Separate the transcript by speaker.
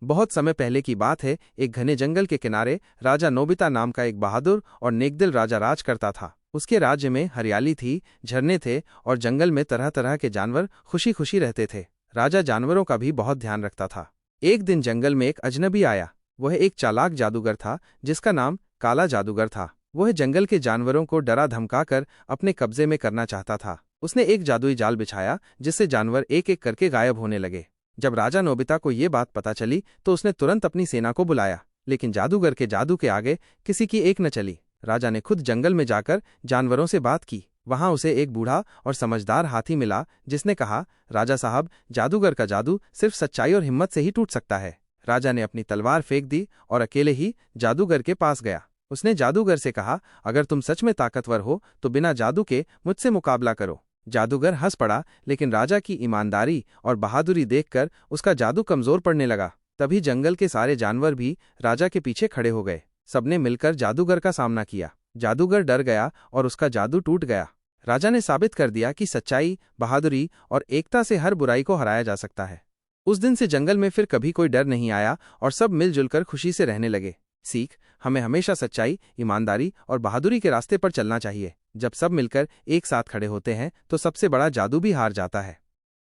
Speaker 1: बहुत समय पहले की बात है, एक घने जंगल के किनारे राजा नोबिता नाम का एक बहादुर और नेकदिल राजा राज करता था। उसके राज्य में हरियाली थी, झरने थे और जंगल में तरह तरह के जानवर खुशी खुशी रहते थे। राजा जानवरों का भी बहुत ध्यान रखता था। एक दिन जंगल में एक अजनबी आया। वह एक चालाक जादूगर था जिसका नाम काला जादूगर था। वह जंगल के जानवरों को डरा धमकाकर अपने कब्जे में करना चाहता था। उसने एक जादुई जाल बिछाया जिससे जानवर एक एक करके गायब होने लगे। जब राजा नोबिता को ये बात पता चली तो उसने तुरंत अपनी सेना को बुलाया, लेकिन जादूगर के जादू के आगे किसी की एक न चली। राजा ने खुद जंगल में जाकर जानवरों से बात की। वहां उसे एक बूढ़ा और समझदार हाथी मिला जिसने कहा, राजा साहब, जादूगर का जादू सिर्फ सच्चाई और हिम्मत से ही टूट सकता है। राजा ने अपनी तलवार फेंक दी और अकेले ही जादूगर के पास गया। उसने जादूगर से कहा, अगर तुम सच में ताकतवर हो तो बिना जादू के मुझसे मुकाबला करो। जादूगर हंस पड़ा, लेकिन राजा की ईमानदारी और बहादुरी देखकर उसका जादू कमजोर पड़ने लगा। तभी जंगल के सारे जानवर भी राजा के पीछे खड़े हो गए। सबने मिलकर जादूगर का सामना किया। जादूगर डर गया और उसका जादू टूट गया। राजा ने साबित कर दिया कि सच्चाई, बहादुरी और एकता से हर बुराई को हराया जा सकता है। उस दिन से जंगल में फिर कभी कोई डर नहीं आया और सब मिलजुल कर खुशी से रहने लगे। सीख, हमें हमेशा सच्चाई, ईमानदारी और बहादुरी के रास्ते पर चलना चाहिए। जब सब मिलकर एक साथ खड़े होते हैं तो सबसे बड़ा जादू भी हार जाता है।